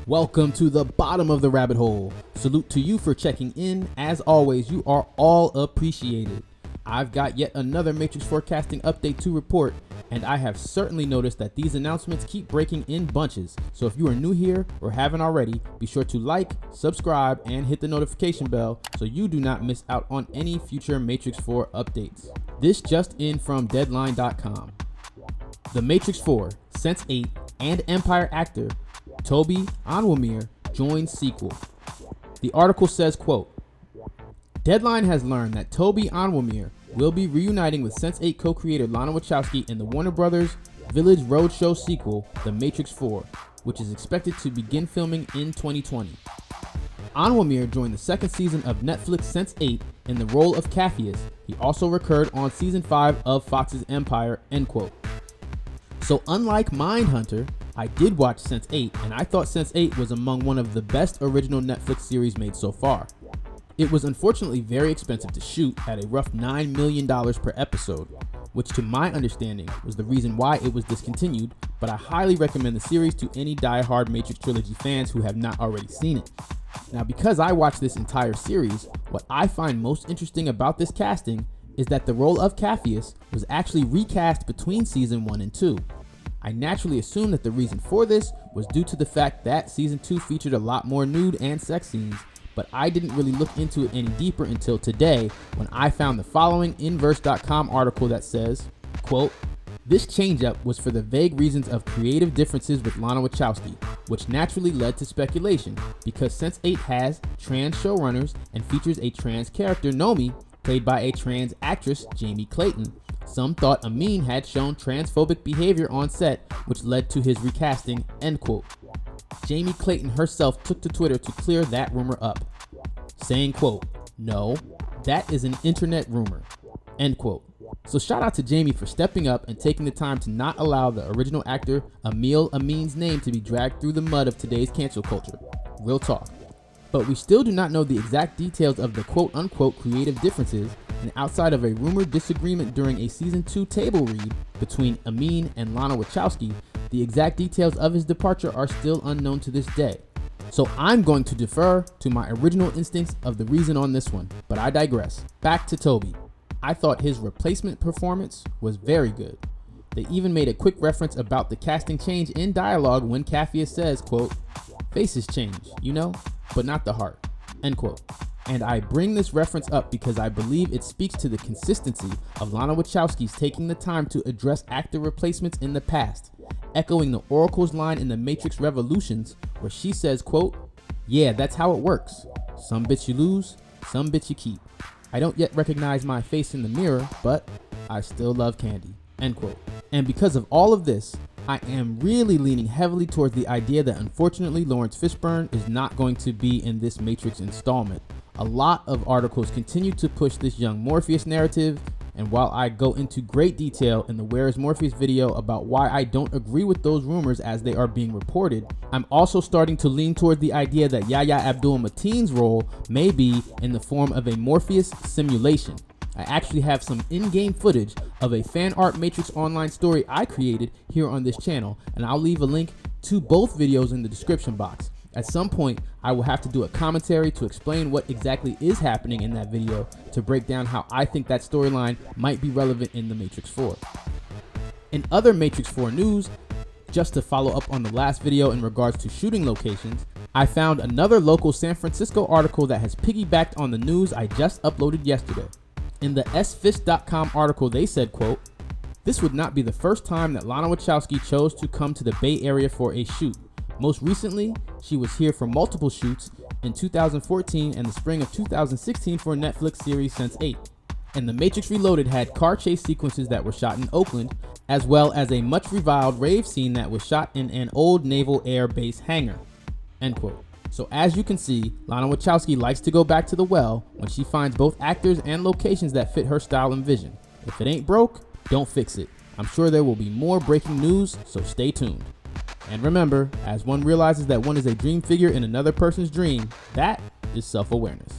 Welcome to the bottom of the rabbit hole. Salute to you for checking in. As always, you are all appreciated. I've got yet another Matrix forecasting update to report, and I have certainly noticed that these announcements keep breaking in bunches. So if you are new here or haven't already, be sure to like, subscribe, and hit the notification bell so you do not miss out on any future Matrix 4 updates. This just in from Deadline.com. The Matrix 4, Sense8, and Empire actor Toby Onwumere joins sequel. The article says, quote, Deadline has learned that Toby Onwumere will be reuniting with Sense8 co-creator Lana Wachowski in the Warner Bros. Village Roadshow sequel, The Matrix 4, which is expected to begin filming in 2020. Onwumere joined the second season of Netflix Sense8 in the role of Morpheus. He also recurred on season 5 of Fox's Empire, end quote. So unlike Mindhunter, I did watch Sense8, and I thought Sense8 was among one of the best original Netflix series made so far. It was unfortunately very expensive to shoot at a rough $9 million per episode, which to my understanding was the reason why it was discontinued, but I highly recommend the series to any die-hard Matrix Trilogy fans who have not already seen it. Now, because I watched this entire series, what I find most interesting about this casting is that the role of Morpheus was actually recast between season 1 and 2. I naturally assumed that the reason for this was due to the fact that season 2 featured a lot more nude and sex scenes, but I didn't really look into it any deeper until today when I found the following Inverse.com article that says, quote, this change-up was for the vague reasons of creative differences with Lana Wachowski, which naturally led to speculation because Sense8 has trans showrunners and features a trans character, Nomi, played by a trans actress, Jamie Clayton. Some thought Amin had shown transphobic behavior on set, which led to his recasting, end quote. Jamie Clayton herself took to Twitter to clear that rumor up, saying, quote, no, that is an internet rumor, end quote. So shout out to Jamie for stepping up and taking the time to not allow the original actor Emil Amin's name to be dragged through the mud of today's cancel culture. Real talk. But we still do not know the exact details of the quote-unquote creative differences, and outside of a rumored disagreement during a season 2 table read between Amin and Lana Wachowski, the exact details of his departure are still unknown to this day. So I'm going to defer to my original instincts of the reason on this one, but I digress. Back to Toby. I thought his replacement performance was very good. They even made a quick reference about the casting change in dialogue when Morpheus says, quote, faces change, you know, but not the heart, end quote. And I bring this reference up because I believe it speaks to the consistency of Lana Wachowski's taking the time to address actor replacements in the past, echoing the Oracle's line in The Matrix Revolutions where she says, quote, yeah, that's how it works. Some bits you lose, some bits you keep. I don't yet recognize my face in the mirror, but I still love candy, end quote. And because of all of this, I am really leaning heavily towards the idea that unfortunately Lawrence Fishburne is not going to be in this Matrix installment. A lot of articles continue to push this young Morpheus narrative, and while I go into great detail in the Where is Morpheus video about why I don't agree with those rumors as they are being reported, I'm also starting to lean toward the idea that Yahya Abdul-Mateen's role may be in the form of a Morpheus simulation. I actually have some in-game footage of a fan art Matrix Online story I created here on this channel, and I'll leave a link to both videos in the description box. At some point, I will have to do a commentary to explain what exactly is happening in that video to break down how I think that storyline might be relevant in The Matrix 4. In other Matrix 4 news, just to follow up on the last video in regards to shooting locations, I found another local San Francisco article that has piggybacked on the news I just uploaded yesterday. In the sfist.com article, they said, quote, this would not be the first time that Lana Wachowski chose to come to the Bay Area for a shoot. Most recently, she was here for multiple shoots in 2014 and the spring of 2016 for Netflix series Sense8. And The Matrix Reloaded had car chase sequences that were shot in Oakland, as well as a much reviled rave scene that was shot in an old Naval Air Base hangar, end quote. So as you can see, Lana Wachowski likes to go back to the well when she finds both actors and locations that fit her style and vision. If it ain't broke, don't fix it. I'm sure there will be more breaking news, so stay tuned. And remember, as one realizes that one is a dream figure in another person's dream, that is self-awareness.